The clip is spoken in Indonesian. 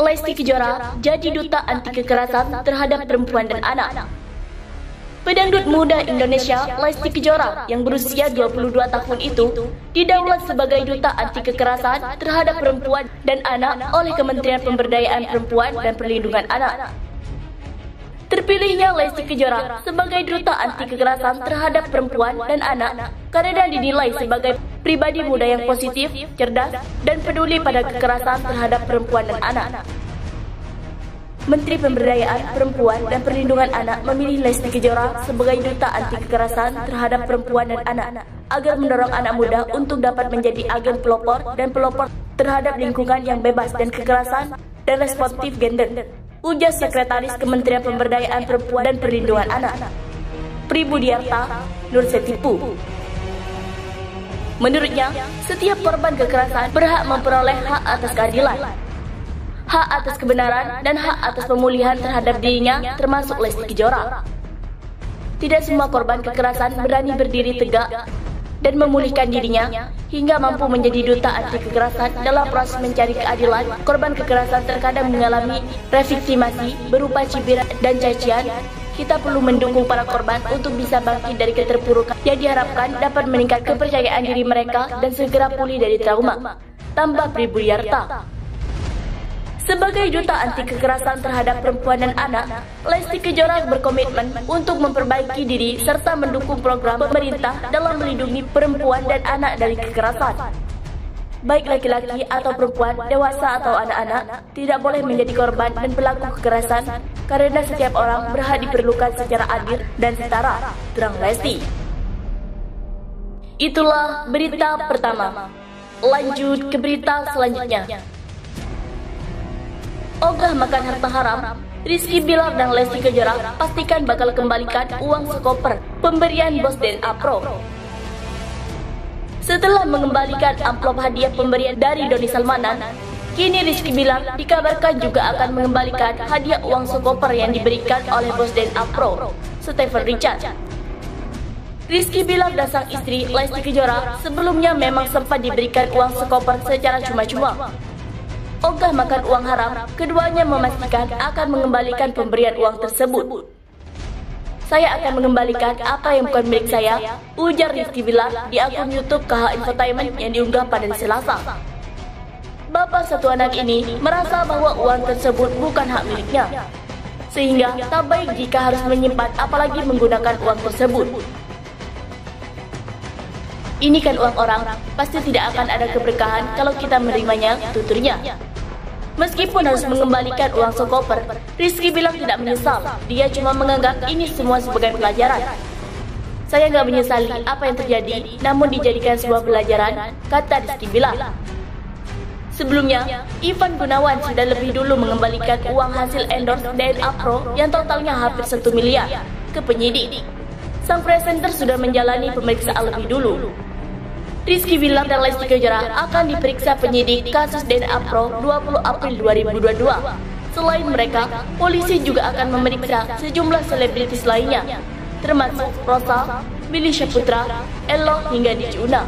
Lesti Kejora jadi duta anti kekerasan terhadap perempuan dan anak. Pedangdut muda Indonesia Lesti Kejora yang berusia 22 tahun itu didaulat sebagai duta anti kekerasan terhadap perempuan dan anak oleh Kementerian Pemberdayaan Perempuan dan Perlindungan Anak. Terpilihnya Lesti Kejora sebagai duta anti kekerasan terhadap perempuan dan anak karena dinilai sebagai pribadi muda yang positif, cerdas, dan peduli pada kekerasan terhadap perempuan dan anak. Menteri Pemberdayaan Perempuan dan Perlindungan Anak memilih Lesti Kejora sebagai duta anti kekerasan terhadap perempuan dan anak agar mendorong anak muda untuk dapat menjadi agen pelopor dan pelopor terhadap lingkungan yang bebas dan kekerasan dan responsif gender. Ujar Sekretaris Kementerian Pemberdayaan Perempuan dan Perlindungan Anak, Pribudiarta Nursetipu. Menurutnya, setiap korban kekerasan berhak memperoleh hak atas keadilan, hak atas kebenaran, dan hak atas pemulihan terhadap dirinya, termasuk Lesti Kejora. Tidak semua korban kekerasan berani berdiri tegak dan memulihkan dirinya hingga mampu menjadi duta anti kekerasan dalam proses mencari keadilan. Korban kekerasan terkadang mengalami reviktimasi berupa cibiran dan cacian. Kita perlu mendukung para korban untuk bisa bangkit dari keterpurukan yang diharapkan dapat meningkatkan kepercayaan diri mereka dan segera pulih dari trauma. Tambah Pribudiarta. Sebagai duta anti kekerasan terhadap perempuan dan anak, Lesti Kejora berkomitmen untuk memperbaiki diri serta mendukung program pemerintah dalam melindungi perempuan dan anak dari kekerasan. Baik laki-laki atau perempuan, dewasa atau anak-anak, tidak boleh menjadi korban dan pelaku kekerasan karena setiap orang berhak diperlukan secara adil dan setara, terang Lesti. Itulah berita pertama. Lanjut ke berita selanjutnya. Ogah makan harta haram, Rizky Bilar dan Lesti Kejora pastikan bakal kembalikan uang sekoper pemberian bos DNA Pro. Setelah mengembalikan amplop hadiah pemberian dari Doni Salmanan, kini Rizky Bilar dikabarkan juga akan mengembalikan hadiah uang sekoper yang diberikan oleh bos DNA Pro, Stephen Richard. Rizky Bilar dan sang istri Lesti Kejora sebelumnya memang sempat diberikan uang sekoper secara cuma-cuma. Ogah makan uang haram, keduanya memastikan akan mengembalikan pemberian uang tersebut. Saya akan mengembalikan apa yang bukan milik saya, ujar Rizky Bilar di akun YouTube KH Infotainment yang diunggah pada Selasa. Bapak satu anak ini merasa bahwa uang tersebut bukan hak miliknya, sehingga tak baik jika harus menyimpan apalagi menggunakan uang tersebut. Ini kan uang orang, pasti tidak akan ada keberkahan kalau kita menerimanya, tuturnya. Meskipun harus mengembalikan uang sekoper, Rizky bilang tidak menyesal. Dia cuma menganggap ini semua sebagai pelajaran. Saya nggak menyesali apa yang terjadi, namun dijadikan sebuah pelajaran, kata Rizky bilang. Sebelumnya, Ivan Gunawan sudah lebih dulu mengembalikan uang hasil endorse DNA Pro yang totalnya hampir 1 miliar ke penyidik. Sang presenter sudah menjalani pemeriksaan lebih dulu. Rizky Bilar dan Lesti Kejora akan diperiksa penyidik kasus DNA Pro 20 April 2022. Selain mereka, polisi juga akan memeriksa sejumlah selebritis lainnya, termasuk Rosa, Billy Syahputra, Elo hingga Diji Una.